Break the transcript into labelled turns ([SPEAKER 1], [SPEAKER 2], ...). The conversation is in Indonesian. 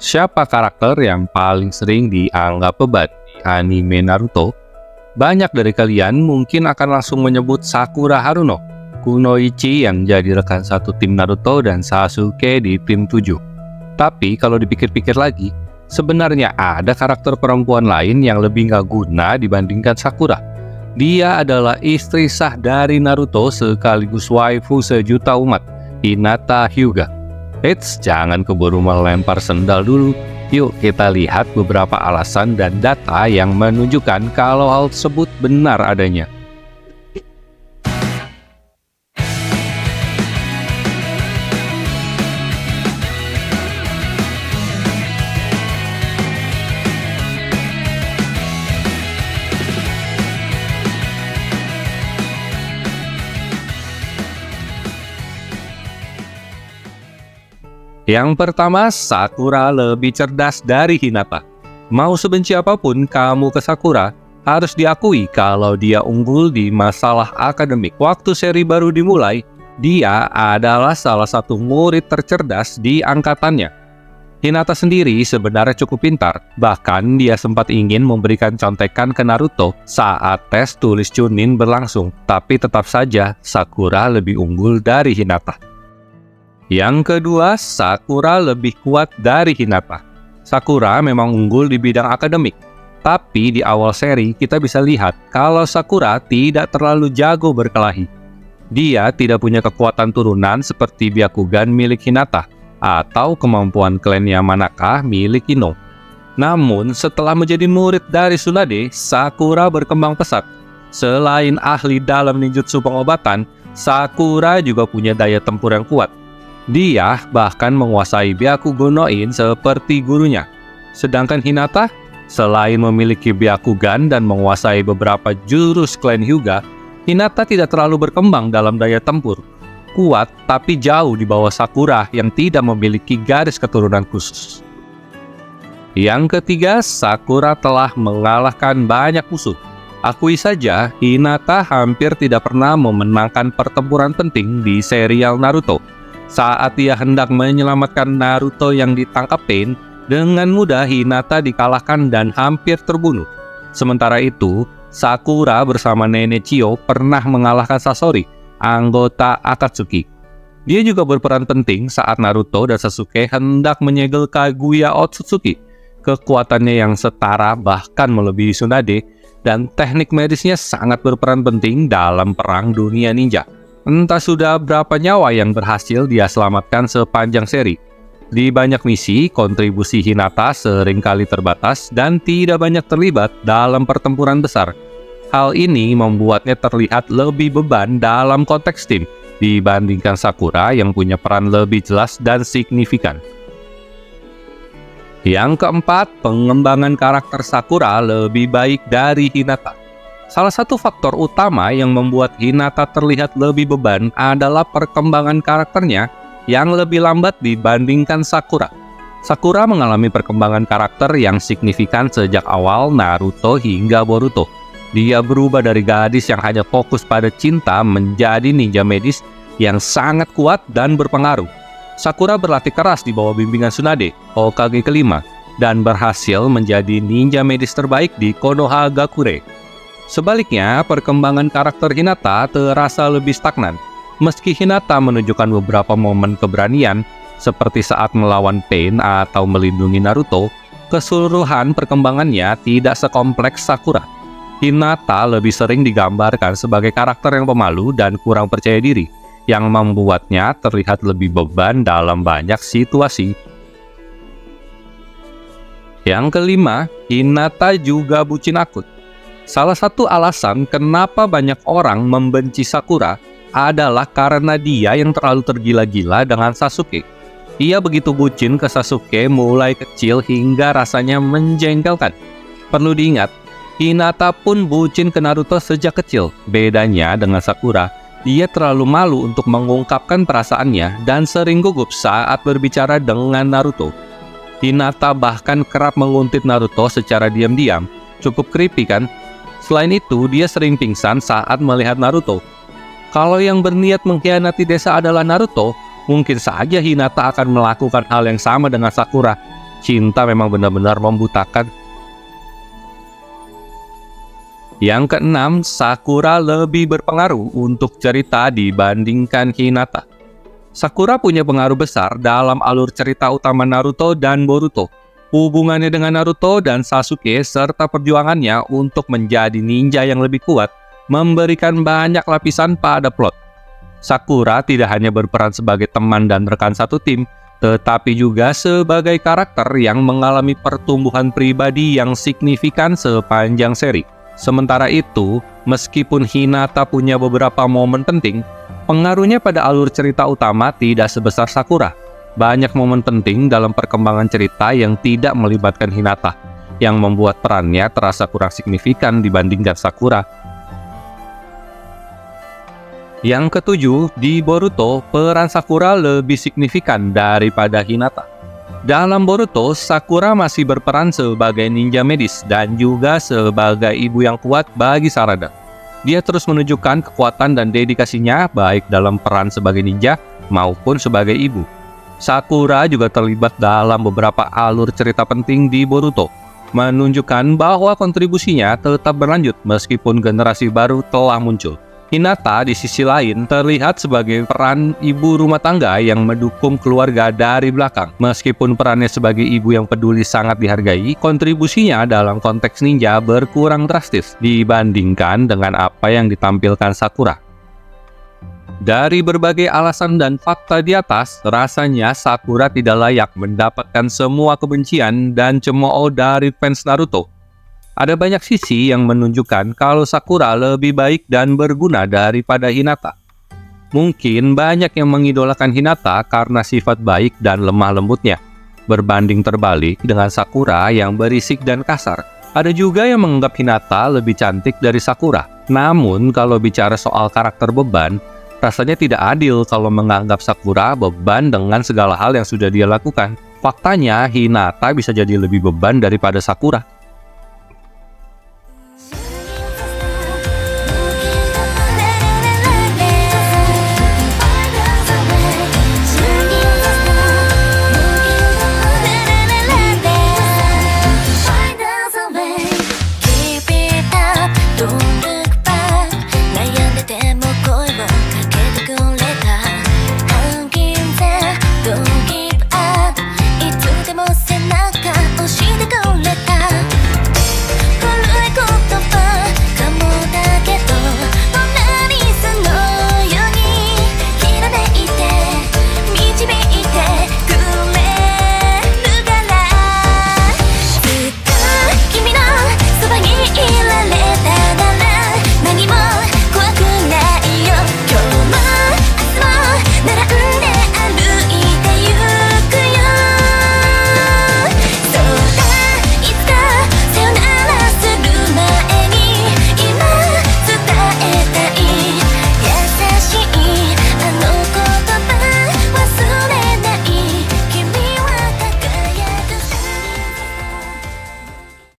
[SPEAKER 1] Siapa karakter yang paling sering dianggap beban di anime Naruto? Banyak dari kalian mungkin akan langsung menyebut Sakura Haruno, Kunoichi yang jadi rekan satu tim Naruto dan Sasuke di tim 7. Tapi kalau dipikir-pikir lagi, sebenarnya ada karakter perempuan lain yang lebih nggak guna dibandingkan Sakura. Dia adalah istri sah dari Naruto sekaligus waifu sejuta umat, Hinata Hyuga. Eits, jangan keburu melempar sendal dulu. Yuk kita lihat beberapa alasan dan data yang menunjukkan kalau hal tersebut benar adanya. Yang pertama, Sakura lebih cerdas dari Hinata. Mau sebenci apapun kamu ke Sakura, harus diakui kalau dia unggul di masalah akademik. Waktu seri baru dimulai, dia adalah salah satu murid tercerdas di angkatannya. Hinata sendiri sebenarnya cukup pintar, bahkan dia sempat ingin memberikan contekan ke Naruto saat tes tulis Chunin berlangsung, tapi tetap saja Sakura lebih unggul dari Hinata. Yang kedua, Sakura lebih kuat dari Hinata. Sakura memang unggul di bidang akademik, tapi di awal seri kita bisa lihat kalau Sakura tidak terlalu jago berkelahi. Dia tidak punya kekuatan turunan seperti Byakugan milik Hinata atau kemampuan klan Yamanaka milik Ino. Namun setelah menjadi murid dari Tsunade, Sakura berkembang pesat. Selain ahli dalam ninjutsu pengobatan, Sakura juga punya daya tempur yang kuat. Dia bahkan menguasai Byakugan no In seperti gurunya. Sedangkan Hinata, selain memiliki Byakugan dan menguasai beberapa jurus klan Hyuga, Hinata tidak terlalu berkembang dalam daya tempur. Kuat tapi jauh di bawah Sakura yang tidak memiliki garis keturunan khusus. Yang ketiga, Sakura telah mengalahkan banyak musuh. Akui saja, Hinata hampir tidak pernah memenangkan pertempuran penting di serial Naruto. Saat dia hendak menyelamatkan Naruto yang ditangkap Pain, dengan mudah Hinata dikalahkan dan hampir terbunuh. Sementara itu, Sakura bersama Nenek Chiyo pernah mengalahkan Sasori, anggota Akatsuki. Dia juga berperan penting saat Naruto dan Sasuke hendak menyegel Kaguya Otsutsuki. Kekuatannya yang setara bahkan melebihi Tsunade, dan teknik medisnya sangat berperan penting dalam perang dunia ninja. Entah sudah berapa nyawa yang berhasil dia selamatkan sepanjang seri. Di banyak misi, kontribusi Hinata seringkali terbatas dan tidak banyak terlibat dalam pertempuran besar. Hal ini membuatnya terlihat lebih beban dalam konteks tim dibandingkan Sakura yang punya peran lebih jelas dan signifikan. Yang keempat, pengembangan karakter Sakura lebih baik dari Hinata. Salah satu faktor utama yang membuat Hinata terlihat lebih beban adalah perkembangan karakternya yang lebih lambat dibandingkan Sakura. Sakura mengalami perkembangan karakter yang signifikan sejak awal Naruto hingga Boruto. Dia berubah dari gadis yang hanya fokus pada cinta menjadi ninja medis yang sangat kuat dan berpengaruh. Sakura berlatih keras di bawah bimbingan Tsunade, Hokage kelima, dan berhasil menjadi ninja medis terbaik di Konohagakure. Sebaliknya, perkembangan karakter Hinata terasa lebih stagnan. Meski Hinata menunjukkan beberapa momen keberanian, seperti saat melawan Pain atau melindungi Naruto, keseluruhan perkembangannya tidak sekompleks Sakura. Hinata lebih sering digambarkan sebagai karakter yang pemalu dan kurang percaya diri, yang membuatnya terlihat lebih beban dalam banyak situasi. Yang kelima, Hinata juga bucin akut. Salah satu alasan kenapa banyak orang membenci Sakura adalah karena dia yang terlalu tergila-gila dengan Sasuke. Ia begitu bucin ke Sasuke mulai kecil hingga rasanya menjengkelkan. Perlu diingat, Hinata pun bucin ke Naruto sejak kecil. Bedanya dengan Sakura, dia terlalu malu untuk mengungkapkan perasaannya dan sering gugup saat berbicara dengan Naruto. Hinata bahkan kerap menguntit Naruto secara diam-diam. Cukup creepy kan? Selain itu, dia sering pingsan saat melihat Naruto. Kalau yang berniat mengkhianati desa adalah Naruto, mungkin saja Hinata akan melakukan hal yang sama dengan Sakura. Cinta memang benar-benar membutakan. Yang keenam, Sakura lebih berpengaruh untuk cerita dibandingkan Hinata. Sakura punya pengaruh besar dalam alur cerita utama Naruto dan Boruto. Hubungannya dengan Naruto dan Sasuke serta perjuangannya untuk menjadi ninja yang lebih kuat memberikan banyak lapisan pada plot. Sakura tidak hanya berperan sebagai teman dan rekan satu tim, tetapi juga sebagai karakter yang mengalami pertumbuhan pribadi yang signifikan sepanjang seri. Sementara itu, meskipun Hinata punya beberapa momen penting, pengaruhnya pada alur cerita utama tidak sebesar Sakura. Banyak momen penting dalam perkembangan cerita yang tidak melibatkan Hinata, yang membuat perannya terasa kurang signifikan dibandingkan Sakura. Yang ketujuh, di Boruto, peran Sakura lebih signifikan daripada Hinata. Dalam Boruto, Sakura masih berperan sebagai ninja medis dan juga sebagai ibu yang kuat bagi Sarada. Dia terus menunjukkan kekuatan dan dedikasinya baik dalam peran sebagai ninja maupun sebagai ibu. Sakura juga terlibat dalam beberapa alur cerita penting di Boruto, menunjukkan bahwa kontribusinya tetap berlanjut meskipun generasi baru telah muncul. Hinata di sisi lain terlihat sebagai peran ibu rumah tangga yang mendukung keluarga dari belakang. Meskipun perannya sebagai ibu yang peduli sangat dihargai, kontribusinya dalam konteks ninja berkurang drastis dibandingkan dengan apa yang ditampilkan Sakura. Dari berbagai alasan dan fakta di atas, rasanya Sakura tidak layak mendapatkan semua kebencian dan cemooh dari fans Naruto. Ada banyak sisi yang menunjukkan kalau Sakura lebih baik dan berguna daripada Hinata. Mungkin banyak yang mengidolakan Hinata karena sifat baik dan lemah lembutnya, berbanding terbalik dengan Sakura yang berisik dan kasar. Ada juga yang menganggap Hinata lebih cantik dari Sakura. Namun kalau bicara soal karakter beban, rasanya tidak adil kalau menganggap Sakura beban dengan segala hal yang sudah dia lakukan. Faktanya, Hinata bisa jadi lebih beban daripada Sakura.